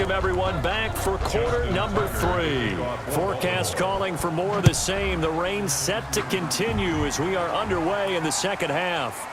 welcome everyone back for quarter number 3. Forecast calling for more of the same. The rain set to continue as we are underway in the second half.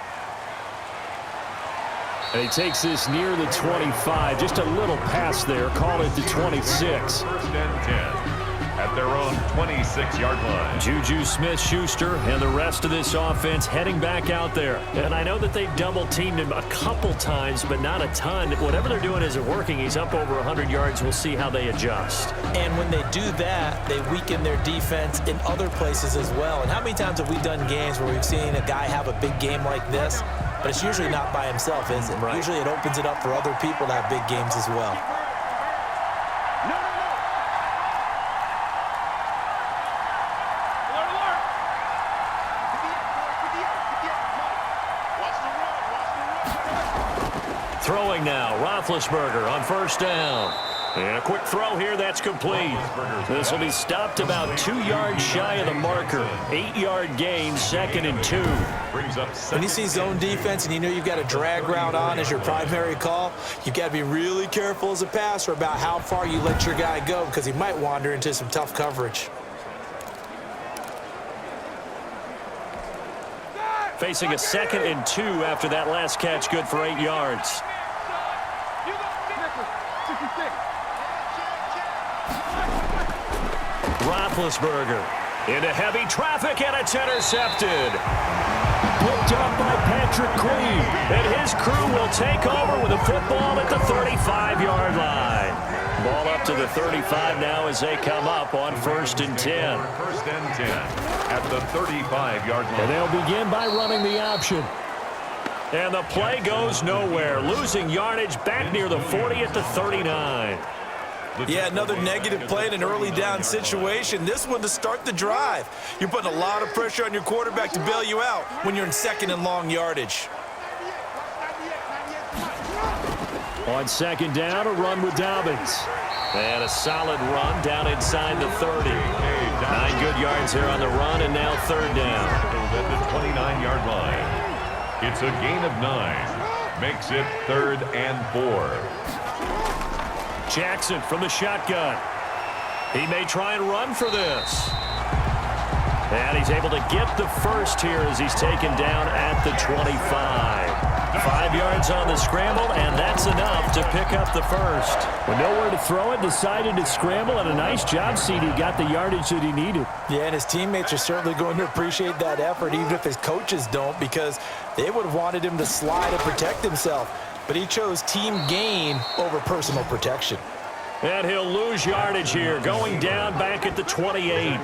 And he takes this near the 25. Just a little pass there. Call it the 26. First and 10 at their own 26-yard line. Juju Smith-Schuster and the rest of this offense heading back out there. And I know that they double-teamed him a couple times, but not a ton. Whatever they're doing isn't working. He's up over 100 yards. We'll see how they adjust. And when they do that, they weaken their defense in other places as well. And how many times have we done games where we've seen a guy have a big game like this, but it's usually not by himself, is it? Right. Usually it opens it up for other people to have big games as well. Throwing now, Roethlisberger on first down. And a quick throw here, that's complete. This will be stopped about 2 yards shy of the marker. 8-yard gain, 2nd and 2. When you see zone defense and you know you've got a drag route on as your primary call, you've got to be really careful as a passer about how far you let your guy go because he might wander into some tough coverage. Facing a 2nd and 2 after that last catch, good for 8 yards. Roethlisberger into heavy traffic, and it's intercepted. Picked up by Patrick Queen, and his crew will take over with a football at the 35-yard line. Ball up to the 35 now as they come up on 1st and 10. First and 10 at the 35-yard line. And they'll begin by running the option. And the play goes nowhere, losing yardage back near the 40 at the 39. Yeah, another negative play in an early down situation. This one to start the drive. You're putting a lot of pressure on your quarterback to bail you out when you're in 2nd and long yardage. On 2nd down, a run with Dobbins. And a solid run down inside the 30. 9 good yards there on the run, and now 3rd down. At the 29-yard line. It's a gain of 9. Makes it 3rd and 4. Jackson from the shotgun. He may try and run for this. And he's able to get the first here as he's taken down at the 25. 5 yards on the scramble, and that's enough to pick up the first. With nowhere to throw it, decided to scramble, and a nice job, CD. Got the yardage that he needed. Yeah, and his teammates are certainly going to appreciate that effort, even if his coaches don't, because they would have wanted him to slide and protect himself. But he chose team gain over personal protection. And he'll lose yardage here, going down back at the 28.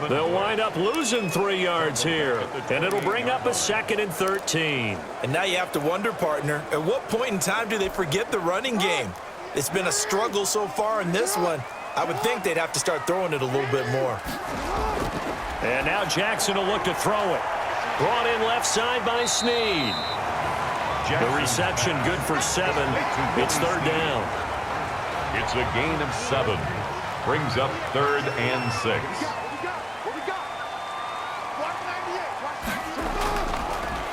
They'll wind up losing 3 yards here, and it'll bring up a 2nd and 13. And now you have to wonder, partner, at what point in time do they forget the running game? It's been a struggle so far in this one. I would think they'd have to start throwing it a little bit more. And now Jackson will look to throw it. Brought in left side by Snead. The reception good for 7. It's 3rd down. It's a gain of 7. Brings up 3rd and 6.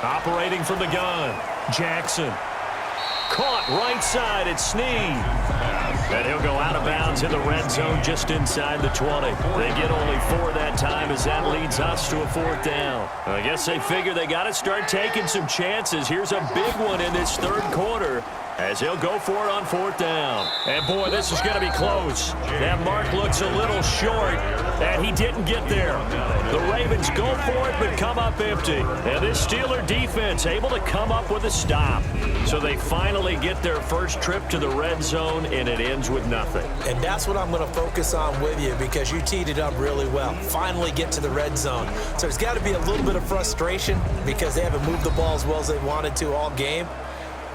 Operating from the gun. Jackson. Caught right side at Snead. And he'll go out of bounds in the red zone just inside the 20. They get only 4 that time as that leads us to a 4th down. I guess they figure they got to start taking some chances. Here's a big one in this 3rd quarter as he'll go for it on 4th down. And, boy, this is going to be close. That mark looks a little short, and he didn't get there. The Ravens go for it but come up empty. And this Steeler defense able to come up with a stop. So they finally get their first trip to the red zone, and it ends with nothing. And that's what I'm going to focus on with you because you teed it up really well. Finally get to the red zone. So there's got to be a little bit of frustration because they haven't moved the ball as well as they wanted to all game.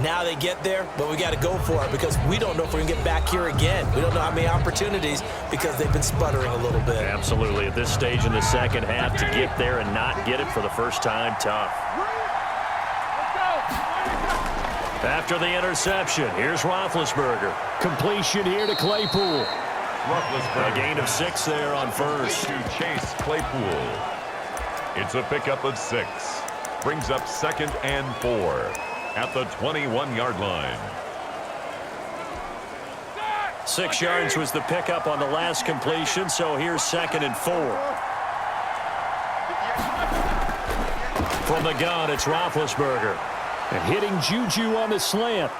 Now they get there, but we got to go for it because we don't know if we're going to get back here again. We don't know how many opportunities because they've been sputtering a little bit. Absolutely. At this stage in the second half, to get there and not get it for the first time, tough. After the interception, here's Roethlisberger. Completion here to Claypool. A gain of 6 there on first. To Chase Claypool. It's a pickup of 6. Brings up 2nd and 4 at the 21-yard line. 6 yards was the pickup on the last completion, so here's 2nd and 4. From the gun, it's Roethlisberger. And hitting Juju on the slant.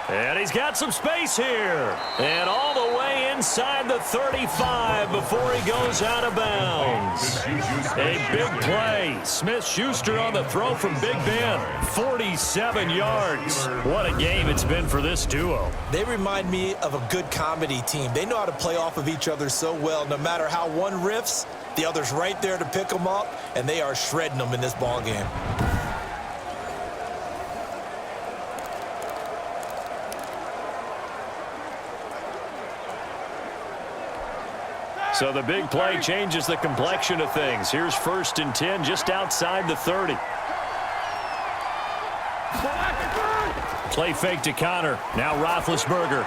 And he's got some space here. And all the way inside the 35 before he goes out of bounds. A big play. Smith-Schuster on the throw from Big Ben. 47 yards. What a game it's been for this duo. They remind me of a good comedy team. They know how to play off of each other so well. No matter how one riffs, the other's right there to pick them up, and they are shredding them in this ball game. So the big play changes the complexion of things. Here's 1st and 10 just outside the 30. Play fake to Connor. Now Roethlisberger.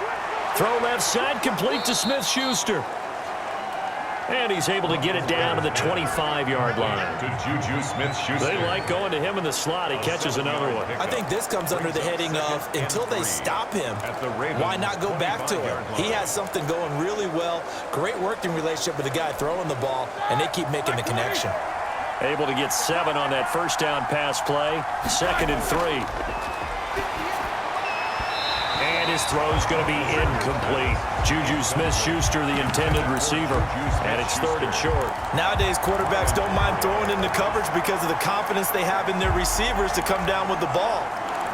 Throw left side, complete to Smith-Schuster. And he's able to get it down to the 25-yard line. To Juju Smith-Schuster. They like going to him in the slot. He catches another one. I think this comes under the heading of until they stop him, why not go back to him? He has something going really well. Great working relationship with the guy throwing the ball, and they keep making the connection. Able to get 7 on that first down pass play. 2nd and 3. And his throw's going to be incomplete. Juju Smith-Schuster, the intended receiver. And it's 3rd and short. Nowadays, quarterbacks don't mind throwing into coverage because of the confidence they have in their receivers to come down with the ball.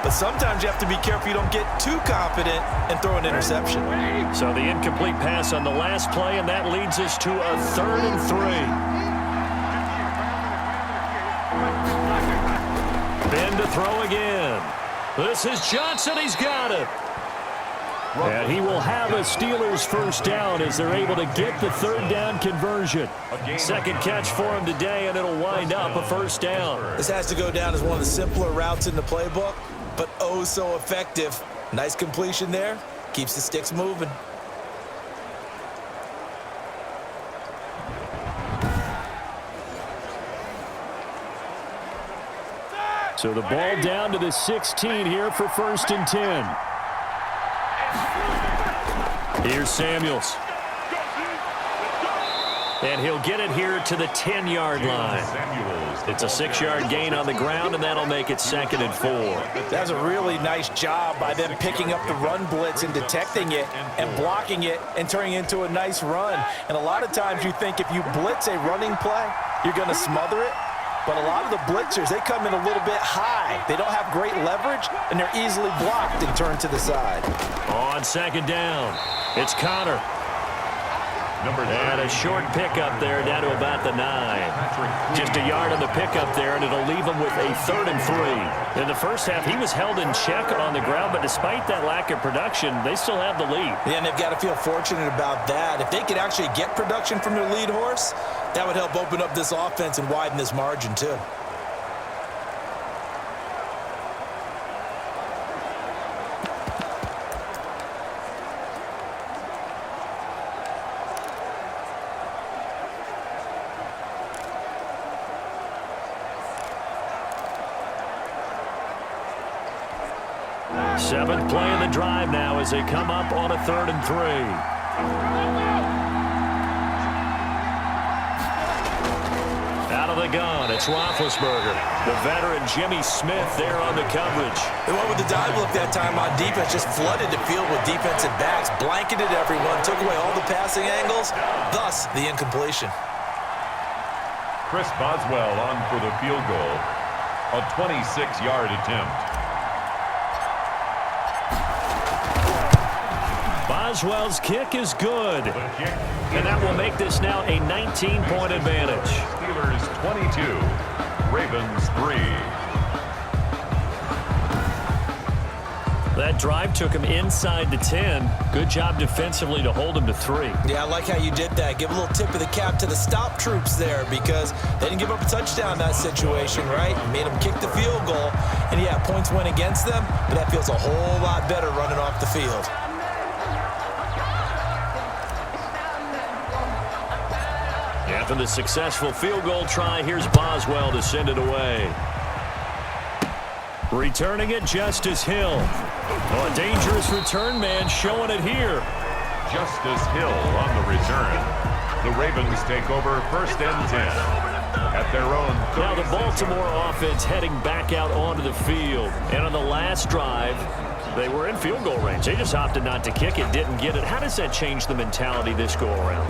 But sometimes you have to be careful you don't get too confident and throw an interception. So the incomplete pass on the last play, and that leads us to a 3rd and 3. Ben to throw again. This is Johnson. He's got it. And he will have a Steelers first down as they're able to get the 3rd down conversion. 2nd catch for him today, and it'll wind up a first down. This has to go down as one of the simpler routes in the playbook, but oh so effective. Nice completion there. Keeps the sticks moving. So the ball down to the 16 here for 1st and 10. Here's Samuels. And he'll get it here to the 10-yard line. It's a 6-yard gain on the ground, and that'll make it 2nd and 4. That's a really nice job by them picking up the run blitz and detecting it and blocking it and turning it into a nice run. And a lot of times you think if you blitz a running play, you're going to smother it. But a lot of the blitzers, they come in a little bit high. They don't have great leverage, and they're easily blocked and turned to the side. On 2nd down, it's Connor. And a short pickup there down to about the 9. Just a yard on the pickup there, and it'll leave him with a 3rd and 3. In the first half, he was held in check on the ground, but despite that lack of production, they still have the lead. Yeah, and they've got to feel fortunate about that. If they could actually get production from their lead horse, that would help open up this offense and widen this margin too. Seventh play of the drive now as they come up on a 3rd and 3. Out of the gun, it's Roethlisberger. The veteran Jimmy Smith there on the coverage. They went with the dive look that time on defense, just flooded the field with defensive backs, blanketed everyone, took away all the passing angles, thus the incompletion. Chris Boswell on for the field goal. A 26-yard attempt. Boswell's kick is good. And that will make this now a 19-point advantage. Steelers 22, Ravens 3. That drive took him inside the 10. Good job defensively to hold him to 3. Yeah, I like how you did that. Give a little tip of the cap to the stop troops there because they didn't give up a touchdown in that situation, right? Made them kick the field goal. And yeah, points went against them, but that feels a whole lot better running off the field. After the successful field goal try, here's Boswell to send it away. Returning it, Justice Hill. Oh, a dangerous return man showing it here. Justice Hill on the return. The Ravens take over 1st and 10 at their own. Now the Baltimore offense heading back out onto the field. And on the last drive, they were in field goal range. They just opted not to kick it, didn't get it. How does that change the mentality this go around?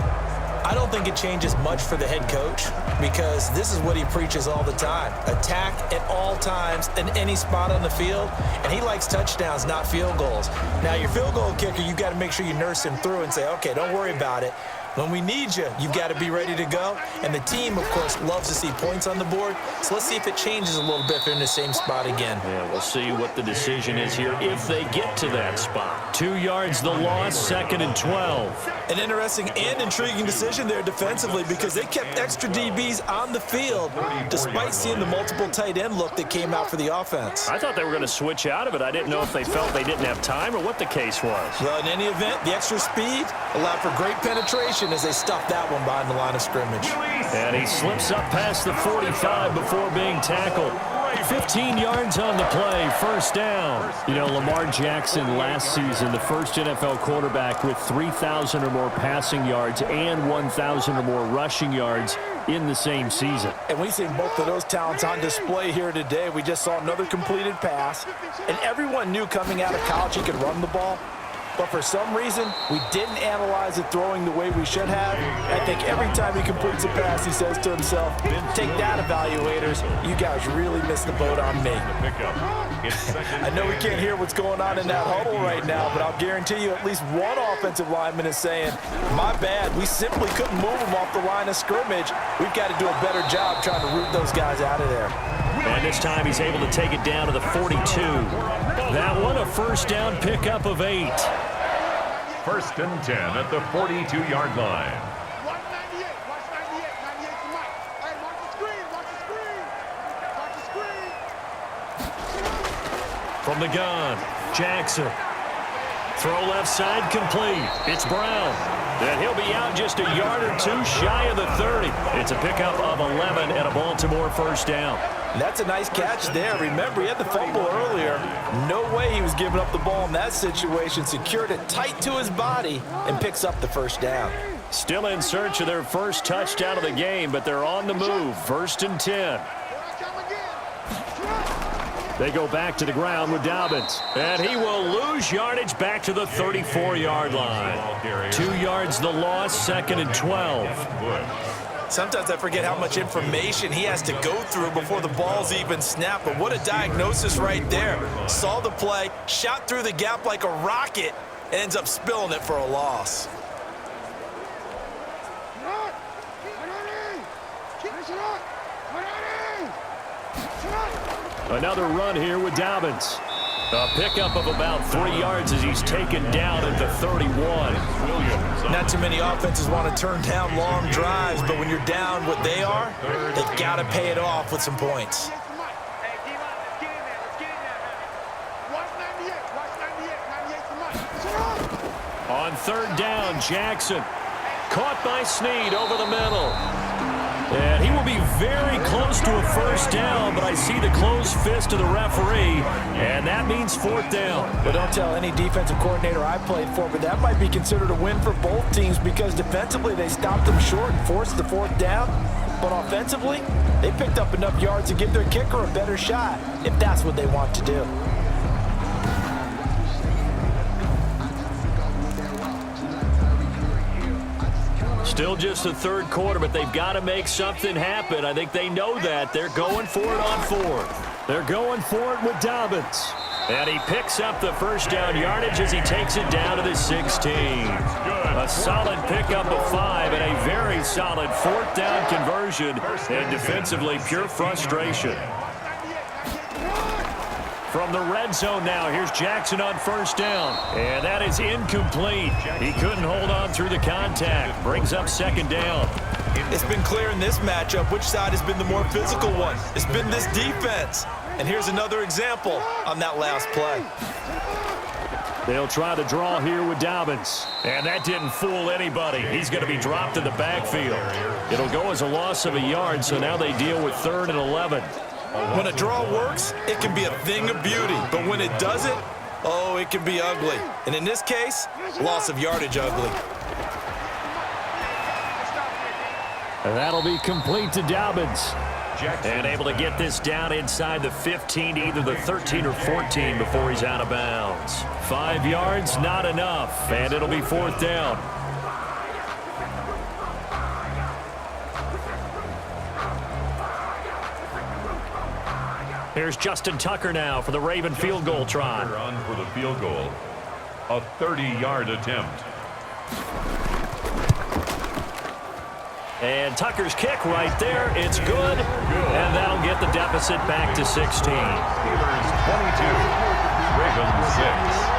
I don't think it changes much for the head coach because this is what he preaches all the time. Attack at all times in any spot on the field, and he likes touchdowns, not field goals. Now, your field goal kicker, you got to make sure you nurse him through and say, okay, don't worry about it. When we need you, you've got to be ready to go. And the team, of course, loves to see points on the board. So let's see if it changes a little bit if they're in the same spot again. Yeah, we'll see what the decision is here if they get to that spot. 2 yards the loss, 2nd and 12. An interesting and intriguing decision there defensively because they kept extra DBs on the field despite seeing the multiple tight end look that came out for the offense. I thought they were going to switch out of it. I didn't know if they felt they didn't have time or what the case was. Well, in any event, the extra speed allowed for great penetration as they stuffed that one behind the line of scrimmage. And he slips up past the 45 before being tackled. 15 yards on the play, 1st down. You know, Lamar Jackson last season, the first NFL quarterback with 3,000 or more passing yards and 1,000 or more rushing yards in the same season. And we've seen both of those talents on display here today. We just saw another completed pass, and everyone knew coming out of college he could run the ball. But for some reason, we didn't analyze it throwing the way we should have. I think every time he completes a pass, he says to himself, take that, evaluators. You guys really missed the boat on me. I know we can't hear what's going on in that huddle right now, but I'll guarantee you at least one offensive lineman is saying, my bad, we simply couldn't move them off the line of scrimmage. We've got to do a better job trying to root those guys out of there. And this time he's able to take it down to the 42. That one a 1st down pickup of 8. 1st and 10 at the 42-yard line. From the gun, Jackson. Throw left side complete. It's Brown. And he'll be out just a yard or 2 shy of the 30. It's a pickup of 11 and a Baltimore 1st down. That's a nice catch there. Remember, he had the fumble earlier. No way he was giving up the ball in that situation. Secured it tight to his body and picks up the 1st down. Still in search of their first touchdown of the game, but they're on the move. 1st and 10. They go back to the ground with Dobbins. And he will lose yardage back to the 34-yard line. 2 yards the loss, 2nd and 12. Sometimes I forget how much information he has to go through before the ball's even snapped. But what a diagnosis right there. Saw the play, shot through the gap like a rocket, and ends up spilling it for a loss. Another run here with Dobbins. A pickup of about 3 yards as he's taken down at the 31. Not too many offenses want to turn down long drives, but when you're down what they are, they've got to pay it off with some points. On 3rd down, Jackson. Caught by Snead over the middle. And he will be very close to a 1st down, but I see the closed fist of the referee, and that means 4th down. But don't tell any defensive coordinator I played for, but that might be considered a win for both teams because defensively they stopped them short and forced the 4th down. But offensively, they picked up enough yards to give their kicker a better shot if that's what they want to do. Still just the 3rd quarter, but they've got to make something happen. I think they know that. They're going for it on 4th. They're going for it with Dobbins. And he picks up the 1st down yardage as he takes it down to the 16. A solid pickup of 5 and a very solid 4th down conversion. And defensively, pure frustration. From the red zone now, here's Jackson on 1st down. And that is incomplete. He couldn't hold on through the contact. Brings up 2nd down. It's been clear in this matchup which side has been the more physical one. It's been this defense. And here's another example on that last play. They'll try the draw here with Dobbins. And that didn't fool anybody. He's going to be dropped in the backfield. It'll go as a loss of a yard, so now they deal with 3rd and 11. When a draw works, it can be a thing of beauty. But when it doesn't, Oh, it can be ugly. And in this case, loss of yardage ugly. And that'll be complete to Dobbins. And able to get this down inside the 15 to either the 13 or 14 before he's out of bounds. 5 yards, not enough, and it'll be 4th down. Here's Justin Tucker now for the Raven field goal try. On for the field goal. A 30-yard attempt. And Tucker's kick right there. It's good. And that'll get the deficit back to 16. Steelers 22, Ravens 6.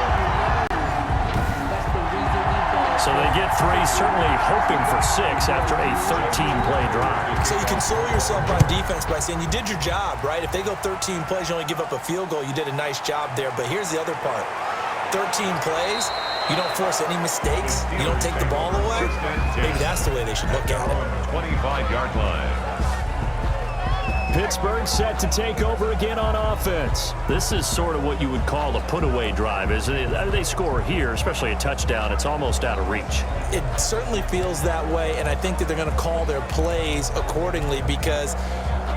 So they get 3, certainly hoping for 6 after a 13-play drive. So you console yourself on defense by saying you did your job, right? If they go 13 plays, you only give up a field goal, you did a nice job there. But here's the other part. 13 plays, you don't force any mistakes, you don't take the ball away. Maybe that's the way they should look at it. 25-yard line. Pittsburgh set to take over again on offense. This is sort of what you would call a put-away drive, isn't it? They score here, especially a touchdown. It's almost out of reach. It certainly feels that way, and I think that they're going to call their plays accordingly because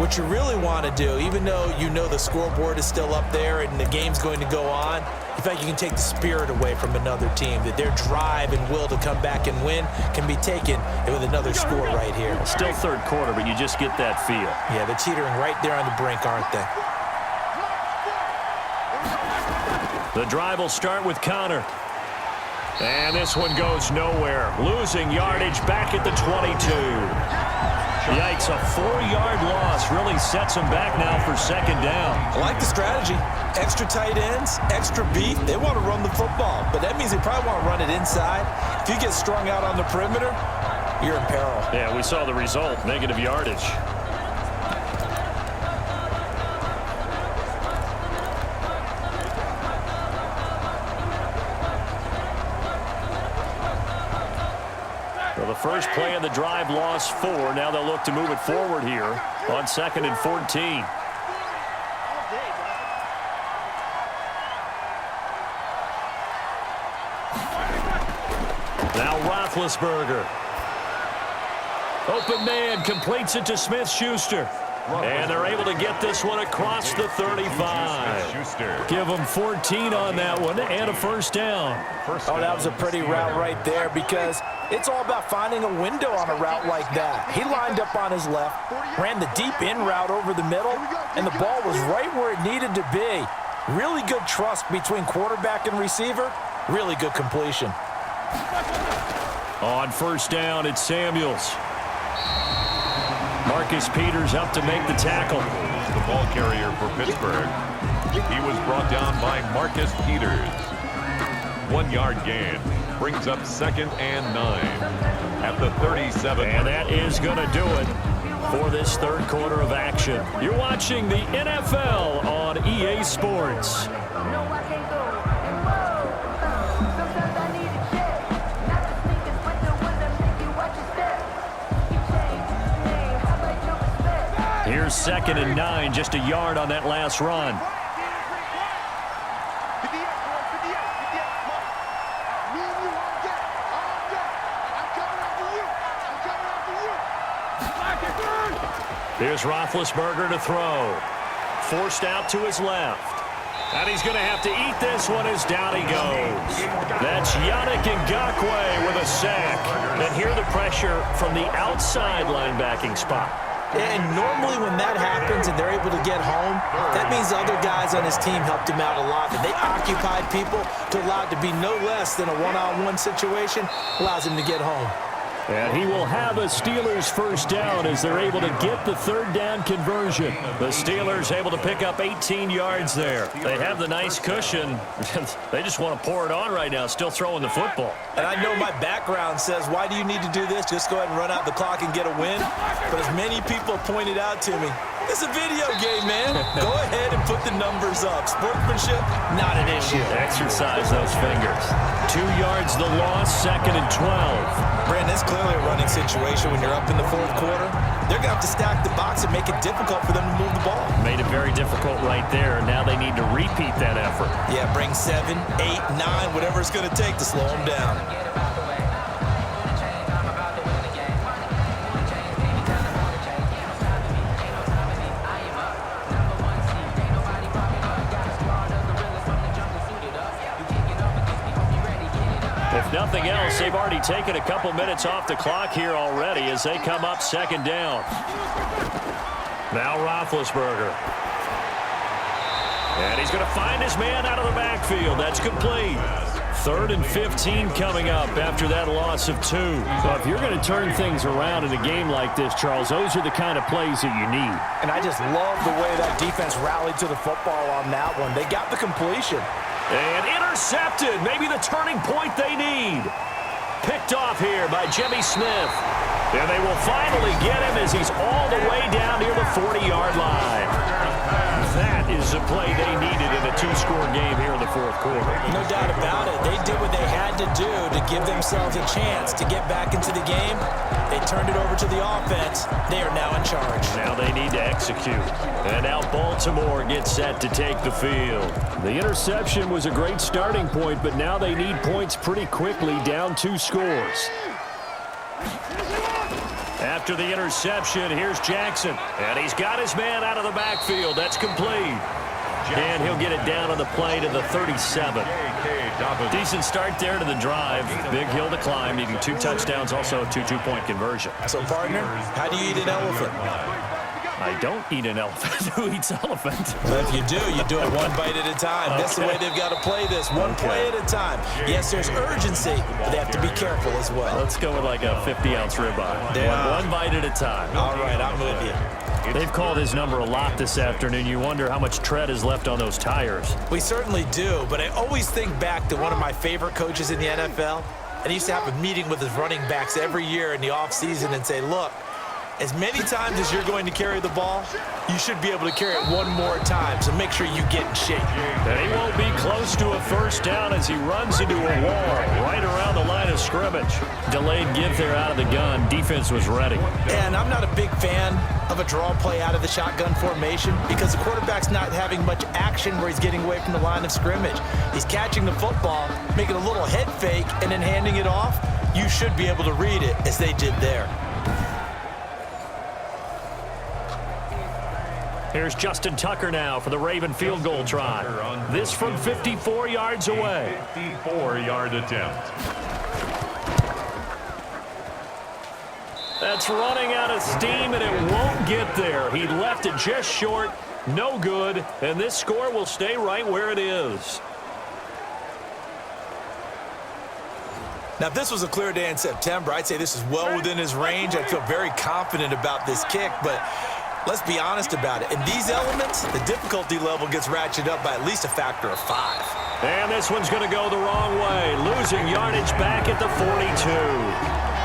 what you really want to do, even though you know the scoreboard is still up there and the game's going to go on, in fact, you can take the spirit away from another team, that their drive and will to come back and win can be taken with another score right here. Still 3rd quarter, but you just get that feel. Yeah, they're teetering right there on the brink, aren't they? The drive will start with Connor. And this one goes nowhere. Losing yardage back at the 22. Yikes, a 4-yard loss really sets them back now for 2nd down. I like the strategy. Extra tight ends, extra beef. They want to run the football, but that means they probably want to run it inside. If you get strung out on the perimeter, you're in peril. Yeah, we saw the result, negative yardage. The first play of the drive lost 4. Now they'll look to move it forward here on 2nd and 14. Now Roethlisberger. Open man completes it to Smith-Schuster. And they're able to get this one across the 35. Give them 14 on that one and a 1st down. Oh, that was a pretty route right there because it's all about finding a window on a route like that. He lined up on his left, ran the deep in route over the middle, and the ball was right where it needed to be. Really good trust between quarterback and receiver. Really good completion. On 1st down, it's Samuels. Marcus Peters up to make the tackle. The ball carrier for Pittsburgh. He was brought down by Marcus Peters. 1-yard gain. Brings up 2nd and 9 at the 37. And that is going to do it for this 3rd quarter of action. You're watching the NFL on EA Sports. Here's 2nd and 9, just a yard on that last run. Here's Roethlisberger to throw. Forced out to his left. And he's going to have to eat this one as down he goes. That's Yannick Ngakoue with a sack. And hear the pressure from the outside linebacking spot. And normally when that happens and they're able to get home, that means the other guys on his team helped him out a lot. That they occupied people to allow it to be no less than a one-on-one situation, allows him to get home. And he will have a Steelers 1st down as they're able to get the 3rd down conversion. The Steelers able to pick up 18 yards there. They have the nice cushion. They just want to pour it on right now, still throwing the football. And I know my background says, why do you need to do this? Just go ahead and run out the clock and get a win. But as many people pointed out to me, It's a video game, man. Go ahead and put the numbers up. Sportsmanship, not an issue. Exercise those fingers. 2 yards the loss, 2nd and 12. Brandon, it's clearly a running situation when you're up in the fourth quarter. They're going to have to stack the box and make it difficult for them to move the ball. Made it very difficult right there. Now they need to repeat that effort. Yeah, bring 7, 8, 9, whatever it's going to take to slow them down. If nothing else, they've already taken a couple minutes off the clock here already as they come up 2nd down. Now Roethlisberger. And he's going to find his man out of the backfield. That's complete. 3rd and 15 coming up after that loss of 2. So if you're going to turn things around in a game like this, Charles, those are the kind of plays that you need. And I just love the way that defense rallied to the football on that one. They got the completion. And intercepted. Maybe the turning point they need. Picked off here by Jimmy Smith. And they will finally get him as he's all the way down near the 40-yard line. That is the play they needed in a 2-score game here in the fourth quarter. No doubt about it. They did what they had to do to give themselves a chance to get back into the game. They turned it over to the offense. They are now in charge. Now they need to execute. And now Baltimore gets set to take the field. The interception was a great starting point, but now they need points pretty quickly, down 2 scores. After the interception, here's Jackson. And he's got his man out of the backfield. That's complete. And he'll get it down on the play to the 37. Decent start there to the drive. Big hill to climb, needing 2 touchdowns, also a 2-2-point conversion. So, partner, how do you eat an elephant? I don't eat an elephant. Who eats elephant? Well, if you do it one bite at a time. That's the way they've got to play this, one play at a time. Yes, there's urgency, but they have to be careful as well. Let's go with like a 50-ounce ribeye. One bite at a time. All right, I'm with you. They've called his number a lot this afternoon. You wonder how much tread is left on those tires. We certainly do, but I always think back to one of my favorite coaches in the NFL, and he used to have a meeting with his running backs every year in the offseason and say, look, as many times as you're going to carry the ball, you should be able to carry it one more time, so make sure you get in shape. And he won't be close to a first down as he runs into a wall right around the line of scrimmage. Delayed give there out of the gun. Defense was ready. And I'm not a big fan of a draw play out of the shotgun formation because the quarterback's not having much action where he's getting away from the line of scrimmage. He's catching the football, making a little head fake, and then handing it off. You should be able to read it as they did there. Here's Justin Tucker now for the Raven field goal try. This from 54 yards away. 54-yard attempt. That's running out of steam, and it won't get there. He left it just short. No good. And this score will stay right where it is. Now, if this was a clear day in September, I'd say this is well within his range. I'd feel very confident about this kick, but let's be honest about it. In these elements, the difficulty level gets ratcheted up by at least a factor of 5. And this one's going to go the wrong way. Losing yardage back at the 42.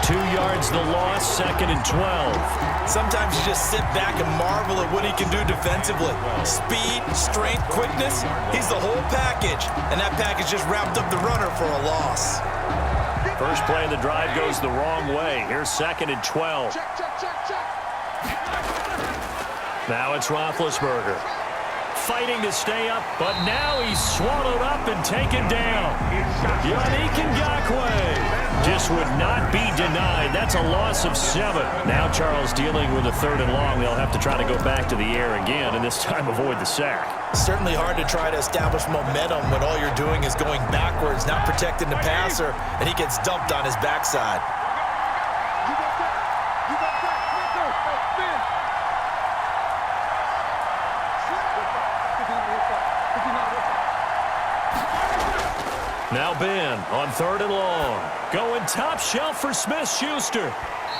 2 yards the loss, 2nd and 12. Sometimes you just sit back and marvel at what he can do defensively. Speed, strength, quickness, he's the whole package. And that package just wrapped up the runner for a loss. First play of the drive goes the wrong way. Here's 2nd and 12. Now it's Roethlisberger. Fighting to stay up, but now he's swallowed up and taken down. Yannick Ngakoue just would not be denied. That's a loss of 7. Now Charles dealing with a 3rd and long. They'll have to try to go back to the air again, and this time avoid the sack. Certainly hard to try to establish momentum when all you're doing is going backwards, not protecting the passer, and he gets dumped on his backside. Now Ben on 3rd and long. Going top shelf for Smith-Schuster.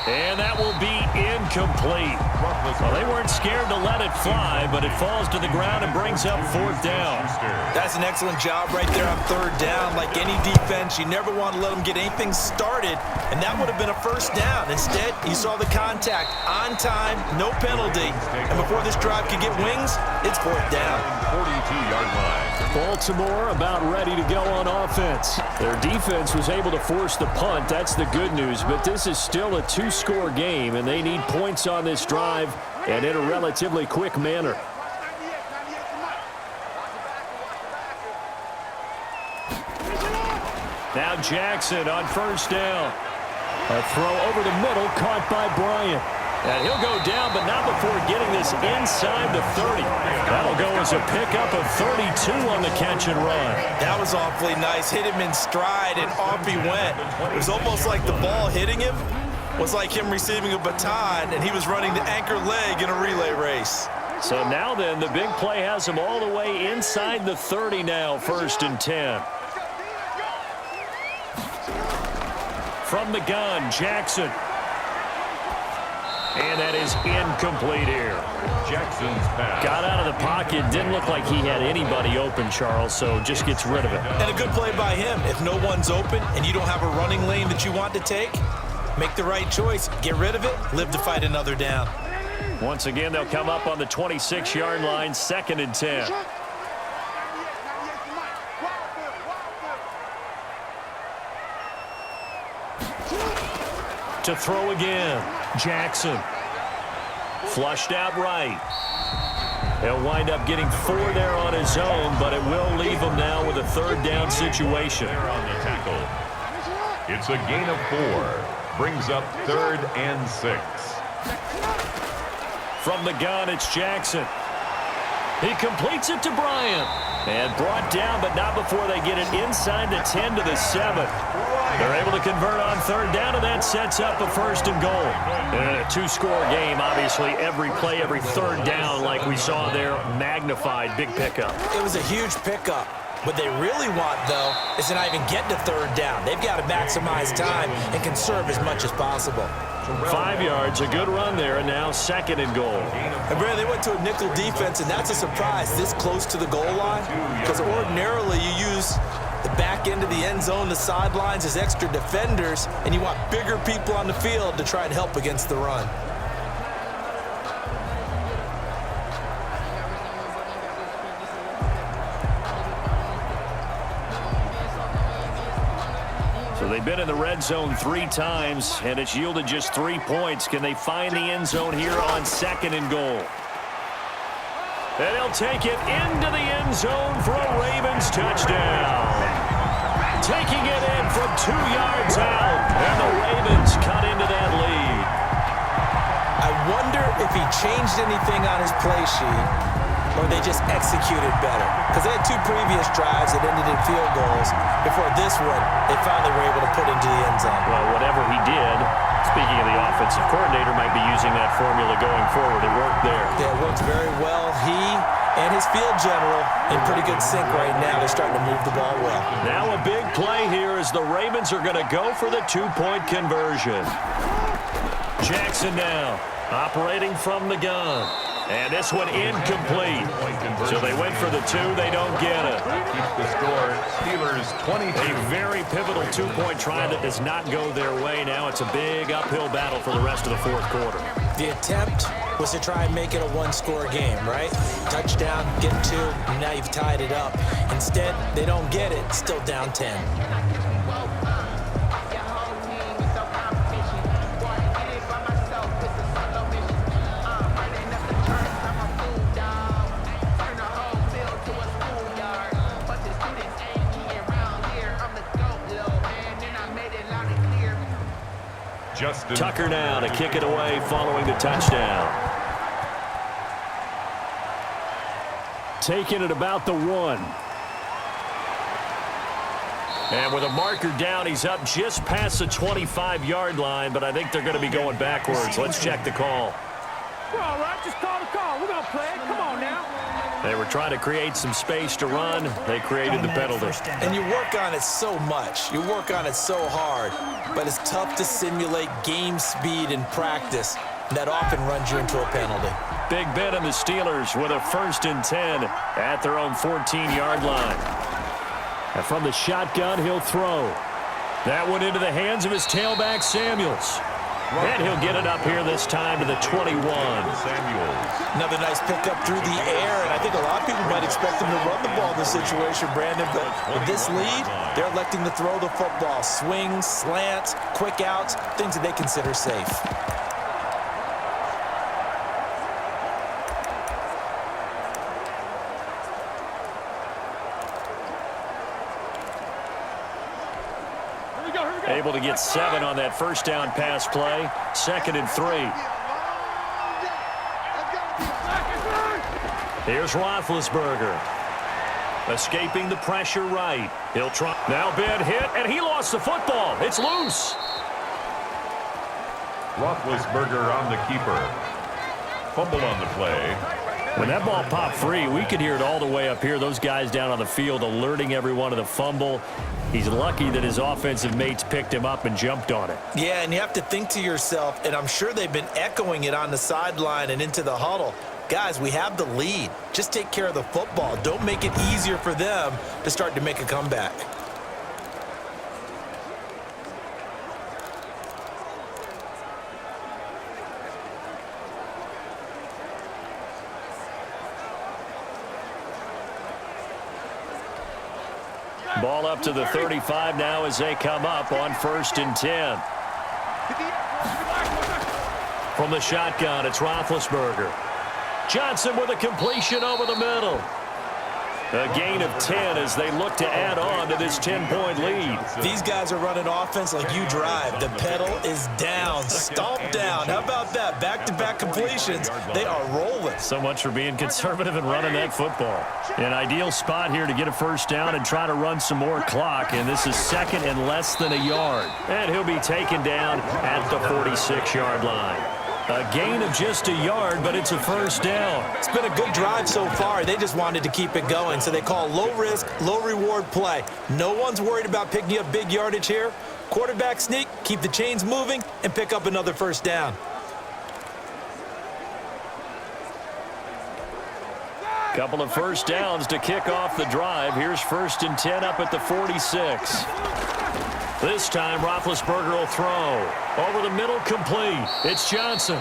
And that will be incomplete. Well, they weren't scared to let it fly, but it falls to the ground and brings up 4th down. That's an excellent job right there on 3rd down. Like any defense, you never want to let them get anything started, and that would have been a 1st down. Instead, you saw the contact on time, no penalty, and before this drive could get wings, it's 4th down. 42-yard line. Baltimore about ready to go on offense. Their defense was able to force the punt. That's the good news, but this is still a 2-score game, and they need points on this drive and in a relatively quick manner. Now Jackson on 1st down. A throw over the middle caught by Bryant. And he'll go down, but not before getting this inside the 30. That'll go as a pickup of 32 on the catch and run. That was awfully nice. Hit him in stride, and off he went. It was almost like the ball hitting him was like him receiving a baton, and he was running the anchor leg in a relay race. So now then, the big play has him all the way inside the 30 now, 1st and 10. From the gun, Jackson. And that is incomplete here. Jackson's pass. Got out of the pocket. Didn't look like he had anybody open, Charles, so just gets rid of it. And a good play by him. If no one's open and you don't have a running lane that you want to take, make the right choice. Get rid of it. Live to fight another down. Once again, they'll come up on the 26-yard line, 2nd and 10. To throw again, Jackson. Flushed out right. He'll wind up getting 4 there on his own, but it will leave him now with a 3rd down situation. On the tackle. It's a gain of 4. Brings up 3rd and 6. From the gun, it's Jackson. He completes it to Bryant. And brought down, but not before they get it inside the 10 to the 7. They're able to convert on 3rd down, and that sets up a 1st and goal. And a 2-score game, obviously, every play, every 3rd down, like we saw there, magnified, big pickup. It was a huge pickup. What they really want, though, is to not even get to 3rd down. They've got to maximize time and conserve as much as possible. 5 yards, a good run there, and now 2nd and goal. And Brad, they went to a nickel defense, and that's a surprise this close to the goal line, because ordinarily you use the back end of the end zone, the sidelines as extra defenders, and you want bigger people on the field to try and help against the run. So they've been in the red zone 3 times, and it's yielded just 3 points. Can they find the end zone here on 2nd and goal? And he'll take it into the end zone for a Ravens touchdown. Taking it in from 2 yards out, and the Ravens cut into that lead. I wonder if he changed anything on his play sheet, or they just executed better. Because they had 2 previous drives that ended in field goals. Before this one, they finally were able to put into the end zone. Well, whatever he did, speaking of the offensive coordinator, might be using that formula going forward. It worked there. Yeah, it works very well. He and his field general in pretty good sync right now. They're starting to move the ball well. Now a big play here as the Ravens are going to go for the 2-point conversion. Jackson now operating from the gun. And this one incomplete. So they went for the 2. They don't get it. Keeps the score. Steelers 22. A very pivotal 2-point try that does not go their way. Now it's a big uphill battle for the rest of the 4th quarter. The attempt was to try and make it a 1-score game, right? Touchdown, get 2, and now you've tied it up. Instead, they don't get it. Still down 10. Tucker now to kick it away following the touchdown. Taking it about the 1. And with a marker down, he's up just past the 25-yard line, but I think they're going to be going backwards. Let's check the call. We're all right. Just call the call. We're going to play it. Come on now. They were trying to create some space to run. They created the penalty. And you work on it so much. You work on it so hard. But it's tough to simulate game speed in practice. And that often runs you into a penalty. Big Ben and the Steelers with a 1st and 10 at their own 14-yard line. And from the shotgun, he'll throw. That one into the hands of his tailback, Samuels. And he'll get it up here this time to the 21. Samuels. Another nice pickup through the air, and I think a lot of people might expect him to run the ball in this situation, Brandon, but with this lead, they're electing to throw the football. Swings, slants, quick outs, things that they consider safe. Able to get 7 on that first down pass play. 2nd and 3. Here's Roethlisberger. Escaping the pressure right. He'll try. Now Ben hit, and he lost the football. It's loose. Roethlisberger on the keeper. Fumble on the play. When that ball popped free, we could hear it all the way up here. Those guys down on the field alerting everyone of the fumble. He's lucky that his offensive mates picked him up and jumped on it. Yeah, and you have to think to yourself, and I'm sure they've been echoing it on the sideline and into the huddle. Guys, we have the lead. Just take care of the football. Don't make it easier for them to start to make a comeback. Ball up to the 35 now as they come up on 1st and 10. From the shotgun, it's Roethlisberger. Johnson with a completion over the middle. A gain of 10 as they look to add on to this 10-point lead. These guys are running offense like you drive. The pedal is down, stomp down. How about that? Back-to-back completions. They are rolling. So much for being conservative and running that football. An ideal spot here to get a first down and try to run some more clock. And this is 2nd and less than a yard. And he'll be taken down at the 46-yard line. A gain of just a yard, but it's a first down. It's been a good drive so far. They just wanted to keep it going, so they call low-risk, low-reward play. No one's worried about picking up big yardage here. Quarterback sneak, keep the chains moving, and pick up another first down. Couple of first downs to kick off the drive. Here's 1st and 10 up at the 46. This time, Roethlisberger will throw. Over the middle, complete. It's Johnson.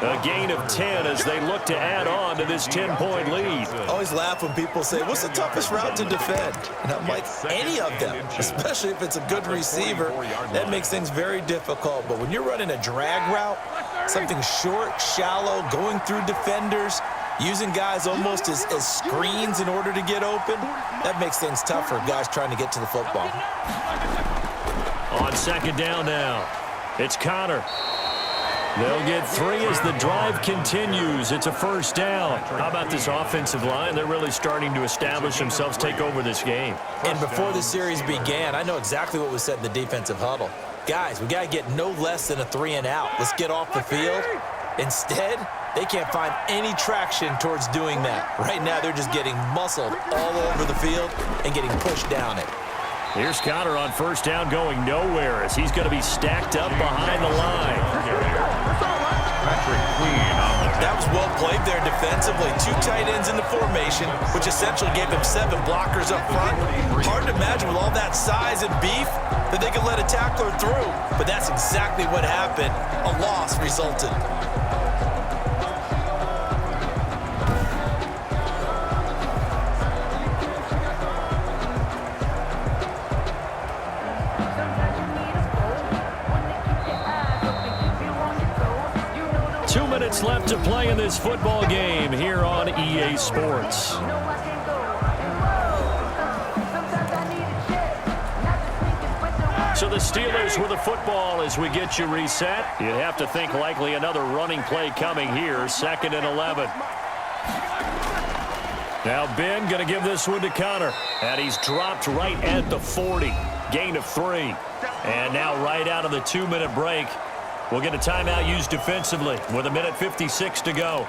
A gain of 10 as they look to add on to this 10-point lead. I always laugh when people say, what's the toughest route to defend? And I'm like, any of them, especially if it's a good receiver. That makes things very difficult. But when you're running a drag route, something short, shallow, going through defenders, using guys almost as screens in order to get open, that makes things tough for guys trying to get to the football. On 2nd down now, it's Connor. They'll get 3 as the drive continues. It's a first down. How about this offensive line? They're really starting to establish themselves, take over this game. And before the series began, I know exactly what was said in the defensive huddle. Guys, we got to get no less than a 3 and out. Let's get off the field. Instead, they can't find any traction towards doing that. Right now, they're just getting muscled all over the field and getting pushed down it. Here's Connor on first down going nowhere as he's going to be stacked up behind the line. That was well played there defensively. 2 tight ends in the formation, which essentially gave them 7 blockers up front. Hard to imagine with all that size and beef that they could let a tackler through. But that's exactly what happened. A loss resulted. 2 minutes left to play in this football game here on EA Sports. So the Steelers with the football as we get you reset. You'd have to think likely another running play coming here, 2nd and 11. Now Ben going to give this one to Connor. And he's dropped right at the 40. Gain of 3. And now right out of the 2-minute break, we'll get a timeout used defensively with 1:56 to go.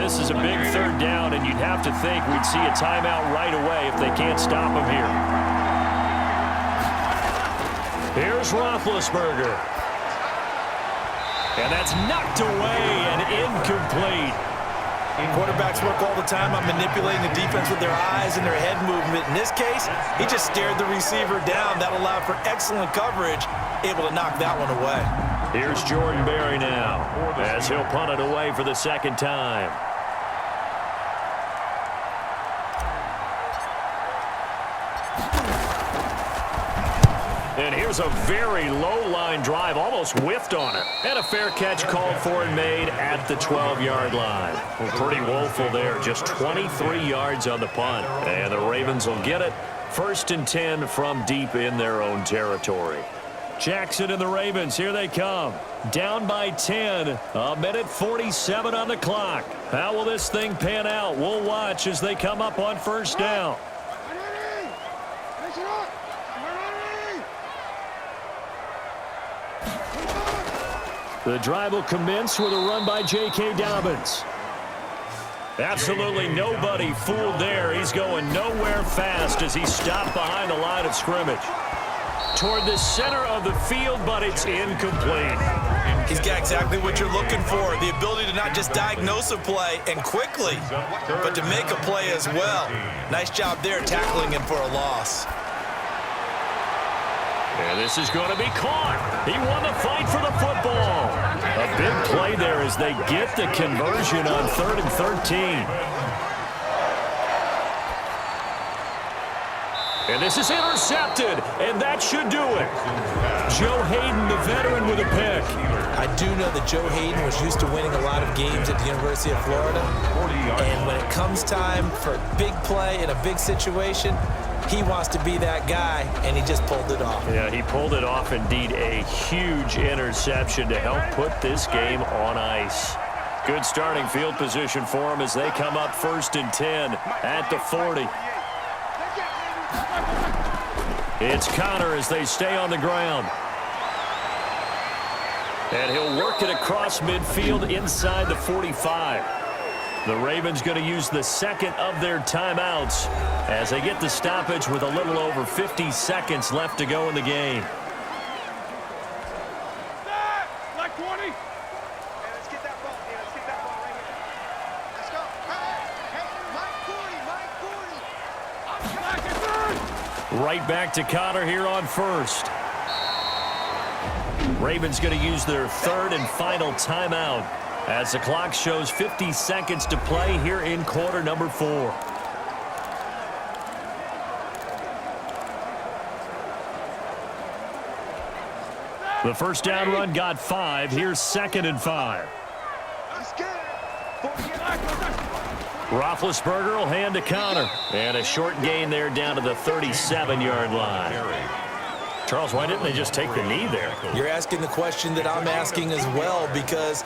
This is a big third down, and you'd have to think we'd see a timeout right away if they can't stop him here. Here's Roethlisberger. And that's knocked away and incomplete. Quarterbacks work all the time on manipulating the defense with their eyes and their head movement. In this case, he just stared the receiver down. That allowed for excellent coverage, able to knock that one away. Here's Jordan Berry now, as he'll punt it away for the second time. And here's a very low-line drive, almost whiffed on it. And a fair catch called for and made at the 12-yard line. Well, pretty woeful there, just 23 yards on the punt. And the Ravens will get it. 1st and 10 from deep in their own territory. Jackson and the Ravens, here they come. Down by 10, a minute 47 on the clock. How will this thing pan out? We'll watch as they come up on 1st down. The drive will commence with a run by J.K. Dobbins. Absolutely nobody fooled there. He's going nowhere fast as he stopped behind the line of scrimmage. Toward the center of the field, but it's incomplete. He's got exactly what you're looking for, the ability to not just diagnose a play and quickly, but to make a play as well. Nice job there tackling him for a loss. And this is going to be caught. He won the fight for the football. A big play there as they get the conversion on 3rd and 13. And this is intercepted, and that should do it. Joe Hayden, the veteran, with a pick. I do know that Joe Hayden was used to winning a lot of games at the University of Florida. And when it comes time for a big play in a big situation, he wants to be that guy, and he just pulled it off. Yeah, he pulled it off, indeed. A huge interception to help put this game on ice. Good starting field position for him as they come up 1st and 10 at the 40. It's Connor as they stay on the ground. And he'll work it across midfield inside the 45. The Ravens going to use the second of their timeouts as they get the stoppage with a little over 50 seconds left to go in the game. Like 20. Hey, let's get that ball. Yeah, let's get that ball right here. Let's go. Hey, Mike 40, Mike 40. Right back to Connor here on 1st. Ravens going to use their 3rd and final timeout as the clock shows 50 seconds to play here in quarter number 4. The 1st down run got 5. Here's 2nd and 5. Roethlisberger will hand to Connor. And a short gain there down to the 37-yard line. Charles, why didn't they just take the knee there? You're asking the question that I'm asking as well, because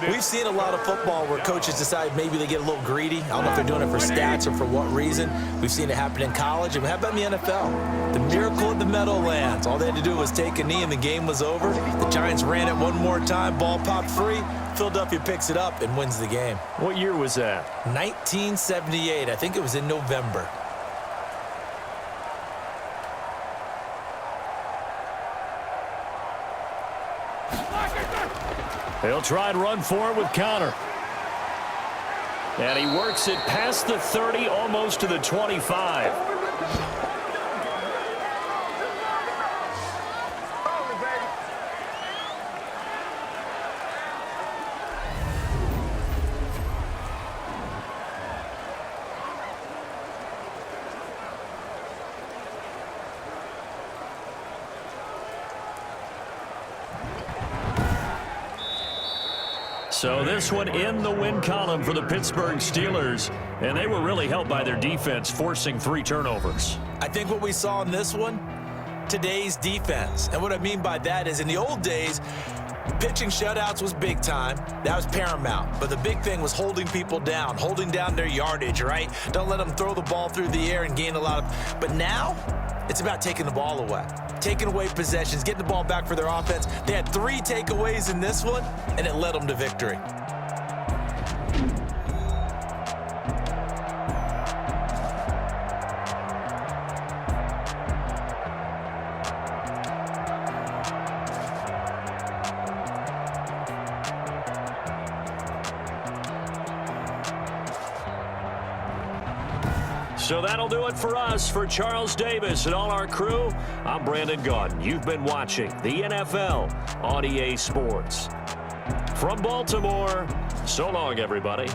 we've seen a lot of football where coaches decide maybe they get a little greedy. I don't know if they're doing it for stats or for what reason. We've seen it happen in college. And how about in the NFL? The miracle of the Meadowlands. All they had to do was take a knee and the game was over. The Giants ran it one more time. Ball popped free. Philadelphia picks it up and wins the game. What year was that? 1978. I think it was in November. He'll try and run for it with Connor. And he works it past the 30, almost to the 25. So this one in the win column for the Pittsburgh Steelers, and they were really helped by their defense, forcing 3 turnovers. I think what we saw in this one, today's defense. And what I mean by that is in the old days, pitching shutouts was big time. That was paramount. But the big thing was holding people down, holding down their yardage, right? Don't let them throw the ball through the air and gain a lot of... But now, it's about taking the ball away. Taking away possessions, getting the ball back for their offense. They had 3 takeaways in this one, and it led them to victory. So that'll do it for us. For Charles Davis and all our crew, I'm Brandon Gaudin. You've been watching the NFL on EA Sports. From Baltimore, so long, everybody.